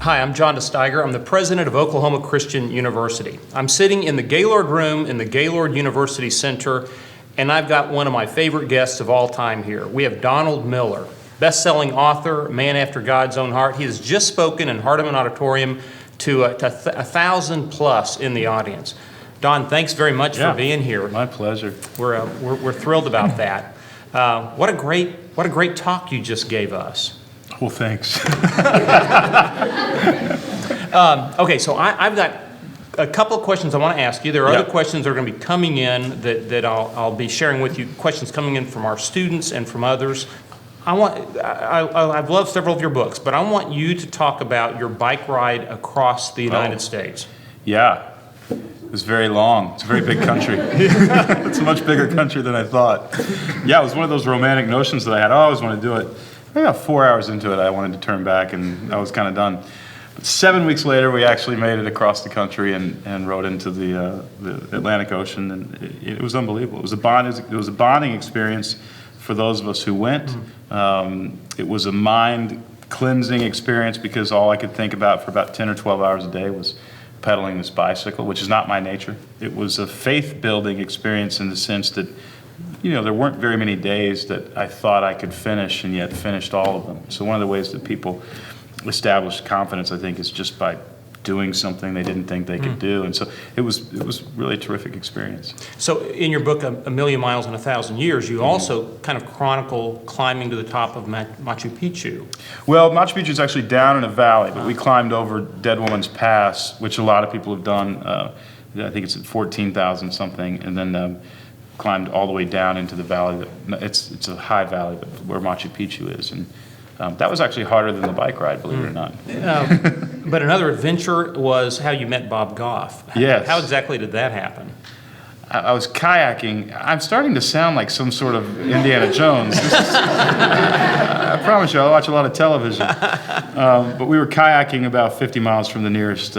Hi, I'm John deSteiguer. I'm the president of Oklahoma Christian University. I'm sitting in the Gaylord Room in the Gaylord University Center, and I've got one of my favorite guests of all time here. We have Donald Miller, best-selling author, man after God's own heart. He has just spoken in Hardeman Auditorium to 1,000 plus in the audience. Don, thanks very much for being here. My pleasure. We're thrilled about that. What a great talk you just gave us. Well, thanks. Okay, so I've got a couple of questions I want to ask you. There are other questions that are going to be coming in that I'll be sharing with you, questions coming in from our students and from others. I've loved several of your books, but I want you to talk about your bike ride across the United States. Yeah, it was very long. It's a very big country. It's a much bigger country than I thought. Yeah, it was one of those romantic notions that I had. I always want to do it. Maybe about 4 hours into it, I wanted to turn back, and I was kind of done. But 7 weeks later, we actually made it across the country and rode into the Atlantic Ocean, and it was unbelievable. It was a bonding experience for those of us who went. It was a mind-cleansing experience because all I could think about for about 10 or 12 hours a day was pedaling this bicycle, which is not my nature. It was a faith-building experience in the sense that there weren't very many days that I thought I could finish and yet finished all of them. So one of the ways that people establish confidence, I think, is just by doing something they didn't think they could do. And so it was really a terrific experience. So in your book, A Million Miles in 1,000 Years, you also kind of chronicle climbing to the top of Machu Picchu. Well, Machu Picchu is actually down in a valley, but we climbed over Dead Woman's Pass, which a lot of people have done. I think it's at 14,000 something, and then climbed all the way down into the valley. It's a high valley where Machu Picchu is, and that was actually harder than the bike ride, believe it or not. But another adventure was how you met Bob Gough. Yes. How exactly did that happen? I was kayaking. I'm starting to sound like some sort of Indiana Jones. I promise you, I watch a lot of television. But we were kayaking about 50 miles from the nearest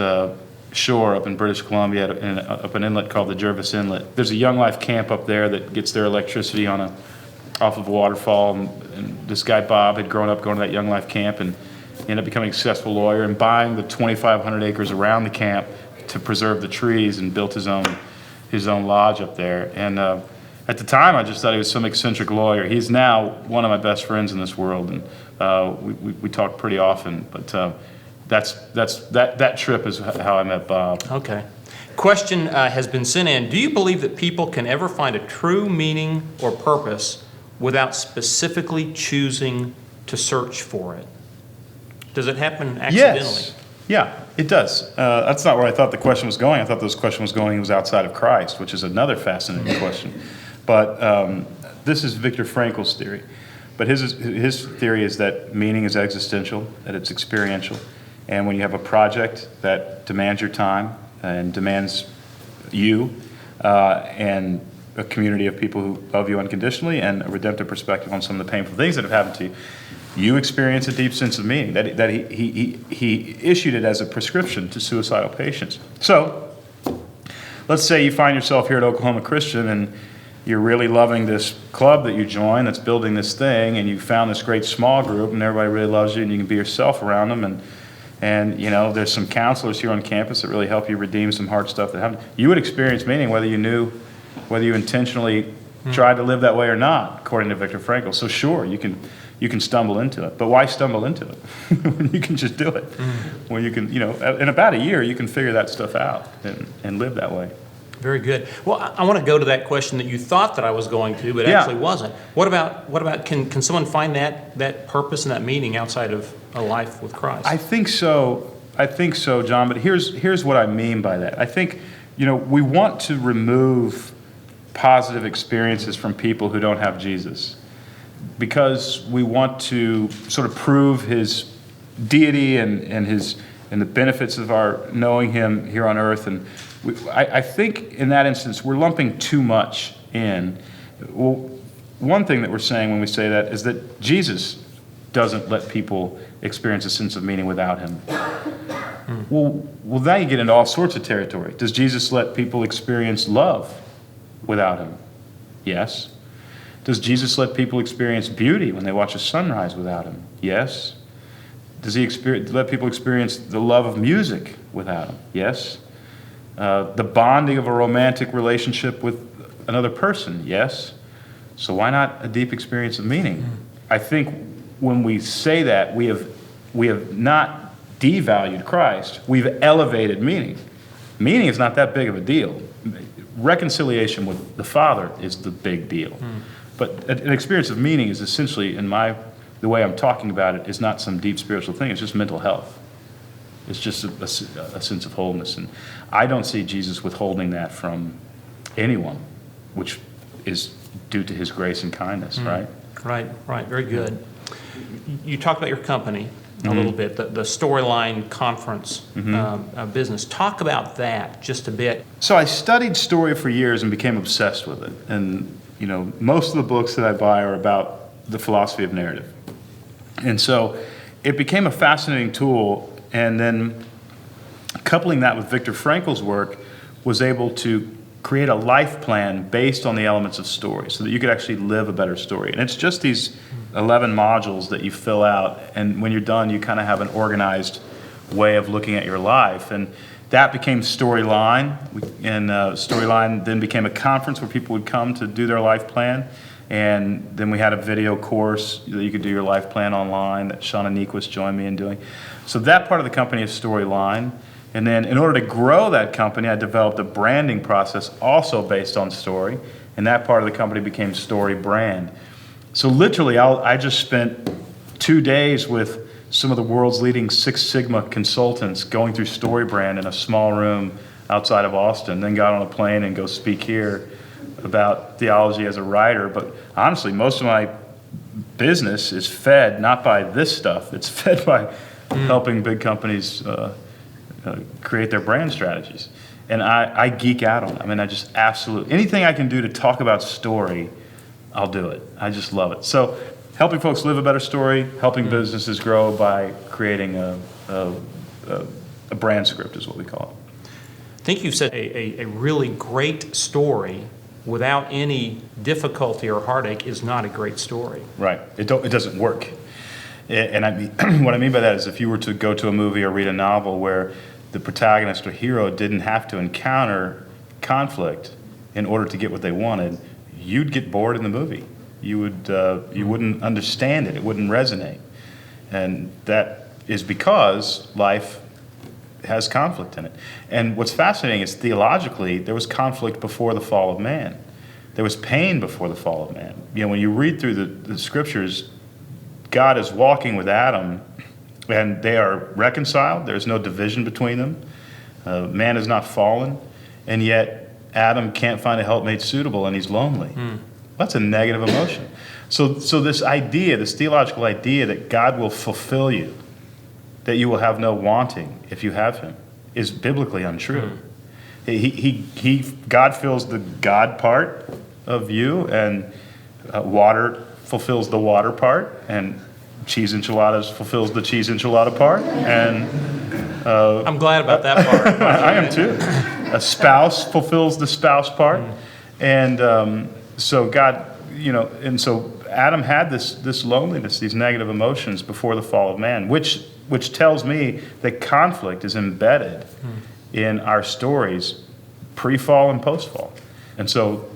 shore up in British Columbia, up an inlet called the Jervis Inlet. There's a Young Life camp up there that gets their electricity off of a waterfall, and this guy Bob had grown up going to that Young Life camp, and he ended up becoming a successful lawyer and buying the 2,500 acres around the camp to preserve the trees, and built his own lodge up there. And at the time, I just thought he was some eccentric lawyer. He's now one of my best friends in this world, and we talk pretty often. But that trip is how I met Bob. Okay. Question has been sent in. Do you believe that people can ever find a true meaning or purpose without specifically choosing to search for it? Does it happen accidentally? Yes. Yeah, it does. That's not where I thought the question was going. I thought this question was outside of Christ, which is another fascinating question. But this is Viktor Frankl's theory. But his theory is that meaning is existential, that it's experiential. And when you have a project that demands your time and demands you and a community of people who love you unconditionally and a redemptive perspective on some of the painful things that have happened to you, you experience a deep sense of meaning. That he issued it as a prescription to suicidal patients. So let's say you find yourself here at Oklahoma Christian and you're really loving this club that you join that's building this thing, and you found this great small group and everybody really loves you and you can be yourself around them, and there's some counselors here on campus that really help you redeem some hard stuff that happened. You would experience meaning whether you intentionally tried to live that way or not, according to Viktor Frankl. So sure, you can stumble into it, but why stumble into it when you can just do it? When you can, in about a year, you can figure that stuff out and live that way. Very good. Well, I want to go to that question that you thought that I was going to, but actually wasn't. What about can someone find that purpose and that meaning outside of a life with Christ? I think so, John. But here's what I mean by that. I think we want to remove positive experiences from people who don't have Jesus, because we want to sort of prove his deity and the benefits of our knowing him here on earth. And I think in that instance we're lumping too much in. Well, one thing that we're saying when we say that is that Jesus doesn't let people experience a sense of meaning without him. Well, now you get into all sorts of territory. Does Jesus let people experience love without him? Yes. Does Jesus let people experience beauty when they watch a sunrise without him? Yes. Does he let people experience the love of music without him? Yes. The bonding of a romantic relationship with another person? Yes. So why not a deep experience of meaning? I think when we say that, we have not devalued Christ. We've elevated meaning. Meaning is not that big of a deal. Reconciliation with the Father is the big deal. But an experience of meaning is essentially, the way I'm talking about it, is not some deep spiritual thing. It's just mental health. It's just a sense of wholeness. And I don't see Jesus withholding that from anyone, which is due to his grace and kindness, right? Right. Very good. You talked about your company a little bit, the Storyline Conference business. Talk about that just a bit. So I studied story for years and became obsessed with it. And, most of the books that I buy are about the philosophy of narrative. And so it became a fascinating tool. And then coupling that with Viktor Frankl's work was able to create a life plan based on the elements of story so that you could actually live a better story. And it's just these 11 modules that you fill out, and when you're done, you kind of have an organized way of looking at your life. And that became Storyline, and Storyline then became a conference where people would come to do their life plan. And then we had a video course that you could do your life plan online that Shauna Niequist joined me in doing. So that part of the company is Storyline. And then in order to grow that company, I developed a branding process also based on story. And that part of the company became Story Brand. So literally, I just spent 2 days with some of the world's leading Six Sigma consultants going through Story Brand in a small room outside of Austin, then got on a plane and go speak here about theology as a writer. But honestly, most of my business is fed not by this stuff. It's fed by helping big companies create their brand strategies. And I geek out on it. I mean, I just absolutely, anything I can do to talk about story, I'll do it. I just love it. So helping folks live a better story, helping businesses grow by creating a brand script is what we call it. I think you've said a really great story without any difficulty or heartache is not a great story. Right. It doesn't work. And I mean, what I mean by that is if you were to go to a movie or read a novel where the protagonist or hero didn't have to encounter conflict in order to get what they wanted, you'd get bored in the movie. You wouldn't understand it. It wouldn't resonate. And that is because life has conflict in it. And what's fascinating is theologically, there was conflict before the fall of man. There was pain before the fall of man. When you read through the scriptures, God is walking with Adam, and they are reconciled. There's no division between them. Man is not fallen, and yet Adam can't find a helpmate suitable, and he's lonely. That's a negative emotion. So this idea, this theological idea that God will fulfill you, that you will have no wanting if you have him, is biblically untrue. God fills the God part of you, and water fulfills the water part, and cheese enchiladas fulfills the cheese enchilada part, and I'm glad about that part. I am too. A spouse fulfills the spouse part, and so God, and so Adam had this loneliness, these negative emotions before the fall of man, which tells me that conflict is embedded in our stories pre-fall and post-fall, and so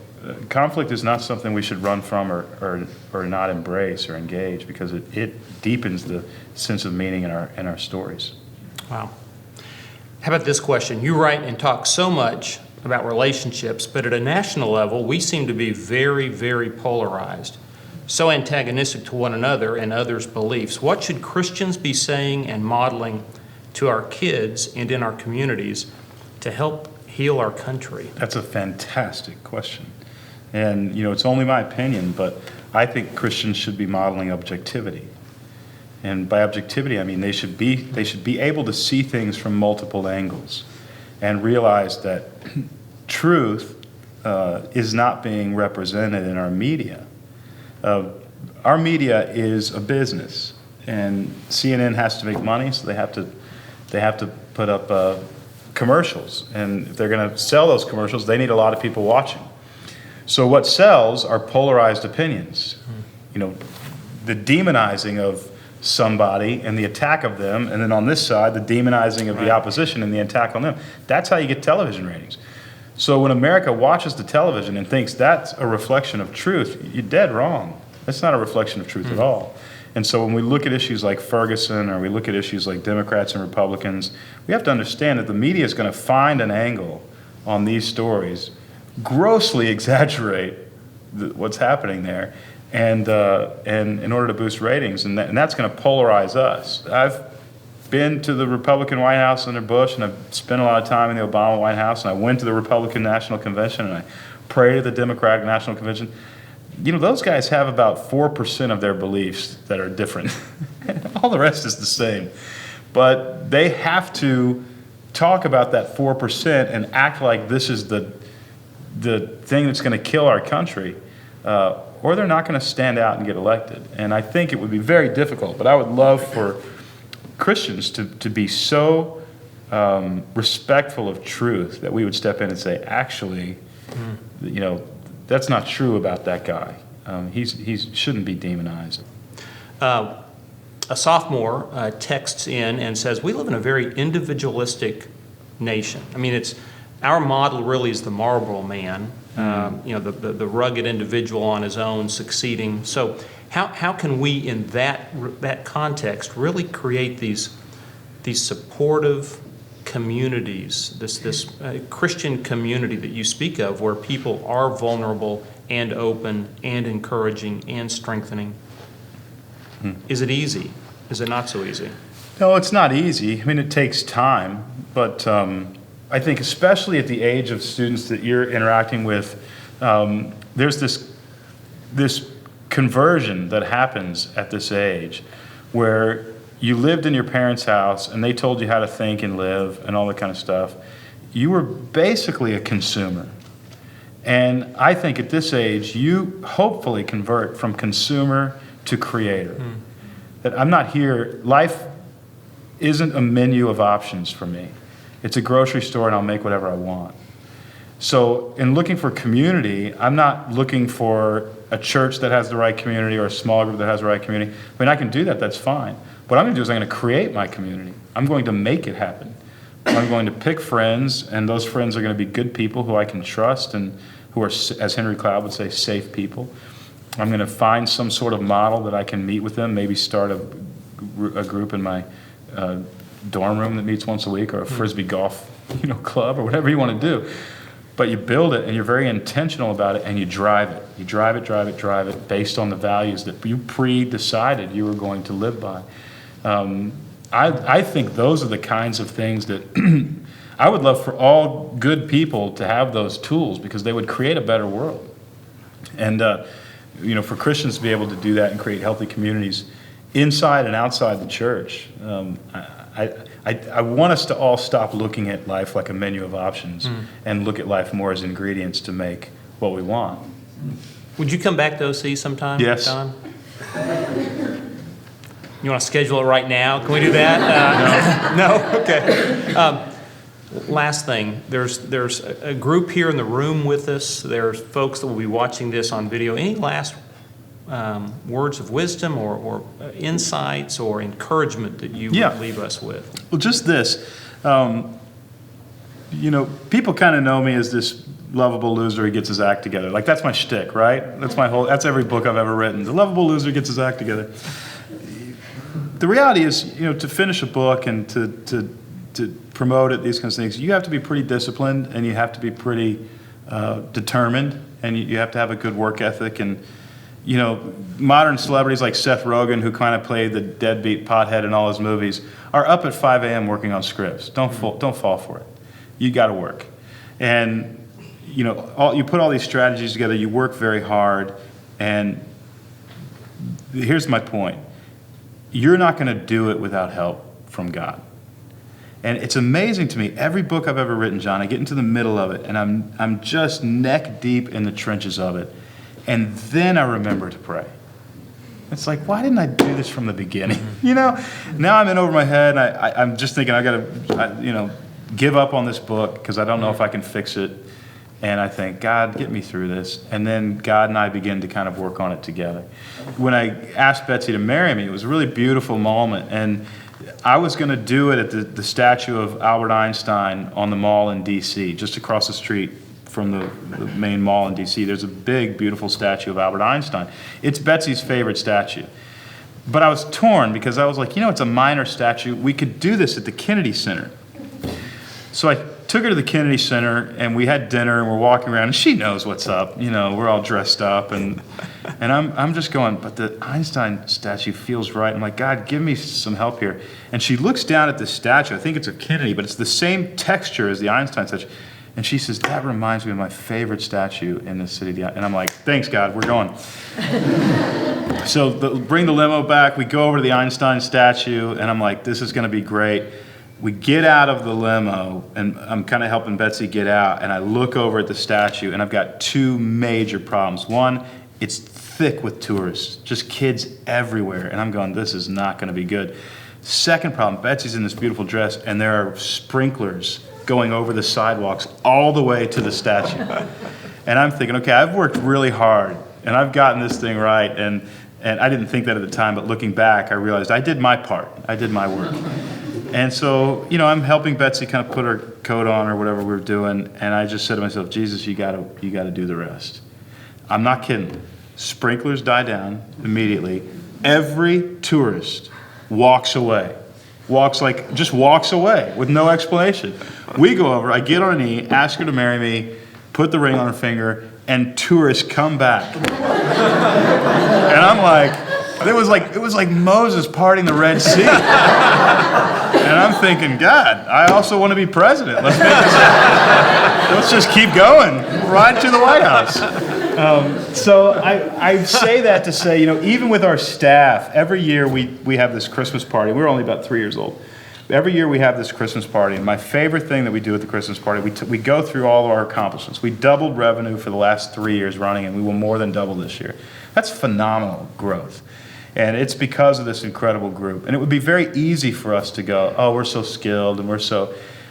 conflict is not something we should run from or not embrace or engage, because it deepens the sense of meaning in our stories. Wow. How about this question? You write and talk so much about relationships, but at a national level, we seem to be very, very polarized, so antagonistic to one another and others' beliefs. What should Christians be saying and modeling to our kids and in our communities to help heal our country? That's a fantastic question. And, it's only my opinion, but I think Christians should be modeling objectivity. And by objectivity, I mean they should be able to see things from multiple angles and realize that truth is not being represented in our media. Our media is a business, and CNN has to make money, so they have to put up commercials. And if they're going to sell those commercials, they need a lot of people watching. So what sells are polarized opinions. The demonizing somebody and the attack of them, and then on this side, the demonizing of the opposition and the attack on them. That's how you get television ratings. So when America watches the television and thinks that's a reflection of truth, you're dead wrong. That's not a reflection of truth at all. And so when we look at issues like Ferguson, or we look at issues like Democrats and Republicans, we have to understand that the media is going to find an angle on these stories, grossly exaggerate what's happening there, and in order to boost ratings, and that's going to polarize us. I've been to the Republican White House under Bush, and I've spent a lot of time in the Obama White House, and I went to the Republican National Convention, and I prayed at the Democratic National Convention. You know, those guys have about 4% of their beliefs that are different. All the rest is the same. But they have to talk about that 4% and act like this is the thing that's going to kill our country, or they're not going to stand out and get elected. And I think it would be very difficult, but I would love for Christians to be so respectful of truth that we would step in and say, actually, you know, that's not true about that guy. He shouldn't be demonized. A sophomore texts in and says, we live in a very individualistic nation. I mean, our model really is the Marlboro Man, you know, the rugged individual on his own succeeding. So how can we, in that context, really create these supportive communities, this Christian community that you speak of, where people are vulnerable and open and encouraging and strengthening? Is it easy? Is it not so easy? No, it's not easy. I mean, it takes time, but I think especially at the age of students that you're interacting with, there's this conversion that happens at this age where you lived in your parents' house and they told you how to think and live and all that kind of stuff. You were basically a consumer. And I think at this age, you hopefully convert from consumer to creator. That I'm not here, life isn't a menu of options for me. It's a grocery store and I'll make whatever I want. So in looking for community, I'm not looking for a church that has the right community or a small group that has the right community. I mean, I can do that, that's fine. What I'm going to do is I'm going to create my community. I'm going to make it happen. I'm going to pick friends, and those friends are going to be good people who I can trust and who are, as Henry Cloud would say, safe people. I'm going to find some sort of model that I can meet with them, maybe start a group in my dorm room that meets once a week, or a Frisbee golf club, or whatever you want to do. But you build it, and you're very intentional about it, and you drive it. You drive it based on the values that you pre-decided you were going to live by. I think those are the kinds of things that I would love for all good people to have those tools, because they would create a better world. And for Christians to be able to do that and create healthy communities inside and outside the church, I want us to all stop looking at life like a menu of options and look at life more as ingredients to make what we want. Would you come back to OC sometime, Yes. Don? You want to schedule it right now? Can we do that? No? Okay. Last thing, there's a group here in the room with us. There's folks that will be watching this on video. Any last words of wisdom or insights or encouragement that you would leave us with? Well, just this. People kind of know me as this lovable loser who gets his act together. Like, that's my shtick, right? That's every book I've ever written. The lovable loser gets his act together. The reality is, to finish a book and to promote it, these kinds of things, you have to be pretty disciplined, and you have to be pretty determined, and you have to have a good work ethic. And modern celebrities like Seth Rogen, who kind of played the deadbeat pothead in all his movies, are up at 5 a.m. working on scripts. Don't fall for it. You got to work, and you put all these strategies together. You work very hard, and here's my point. You're not going to do it without help from God. And it's amazing to me, every book I've ever written, John, I get into the middle of it, and I'm just neck deep in the trenches of it, and then I remember to pray. It's like, why didn't I do this from the beginning? Now I'm in over my head, and I'm just thinking I got to, give up on this book because I don't know if I can fix it. And I think, God, get me through this. And then God and I begin to kind of work on it together. When I asked Betsy to marry me, it was a really beautiful moment. And I was going to do it at the statue of Albert Einstein on the mall in D.C., just across the street from the main mall in D.C. There's a big, beautiful statue of Albert Einstein. It's Betsy's favorite statue. But I was torn because I was like, it's a minor statue. We could do this at the Kennedy Center. So I took her to the Kennedy Center, and we had dinner, and we're walking around, and she knows what's up. We're all dressed up, and I'm just going, but the Einstein statue feels right. I'm like, God, give me some help here. And she looks down at the statue. I think it's of Kennedy, but it's the same texture as the Einstein statue. And she says, that reminds me of my favorite statue in the city. And I'm like, thanks, God, we're going. So bring the limo back. We go over to the Einstein statue, and I'm like, this is going to be great. We get out of the limo, and I'm kind of helping Betsy get out, and I look over at the statue, and I've got two major problems. One, it's thick with tourists, just kids everywhere, and I'm going, this is not going to be good. Second problem, Betsy's in this beautiful dress, and there are sprinklers going over the sidewalks all the way to the statue. And I'm thinking, okay, I've worked really hard, and I've gotten this thing right, and I didn't think that at the time, but looking back, I realized I did my part. I did my work. And so, I'm helping Betsy kind of put her coat on or whatever we were doing, and I just said to myself, Jesus, you got to do the rest. I'm not kidding. Sprinklers die down immediately. Every tourist walks away. Just walks away with no explanation. We go over, I get on a knee, ask her to marry me, put the ring on her finger, and tourists come back. And I'm like, it was like Moses parting the Red Sea. And I'm thinking, God, I also want to be president. Let's just keep going, right to the White House. So I say that to say, even with our staff, every year we have this Christmas party. We're only about 3 years old. Every year we have this Christmas party, and my favorite thing that we do at the Christmas party, we go through all of our accomplishments. We doubled revenue for the last 3 years running, and we will more than double this year. That's phenomenal growth. And it's because of this incredible group. And it would be very easy for us to go, oh, we're so skilled, and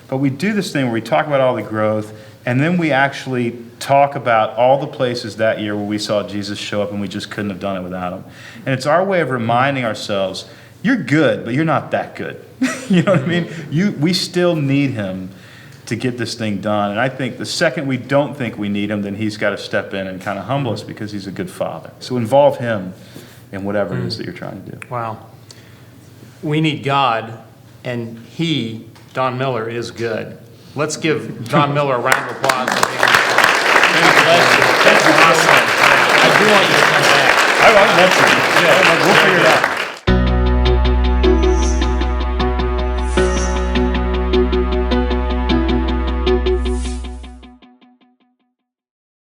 but we do this thing where we talk about all the growth, and then we actually talk about all the places that year where we saw Jesus show up and we just couldn't have done it without him. And it's our way of reminding ourselves, you're good, but you're not that good. You know what I mean? We still need him to get this thing done. And I think the second we don't think we need him, then he's got to step in and kind of humble us because he's a good father. So involve him in whatever it is that you're trying to do. Wow. We need God, and he, Don Miller, is good. Let's give Don Miller a round of applause. Thank you. I do want you to come back. I love that. Yeah, we'll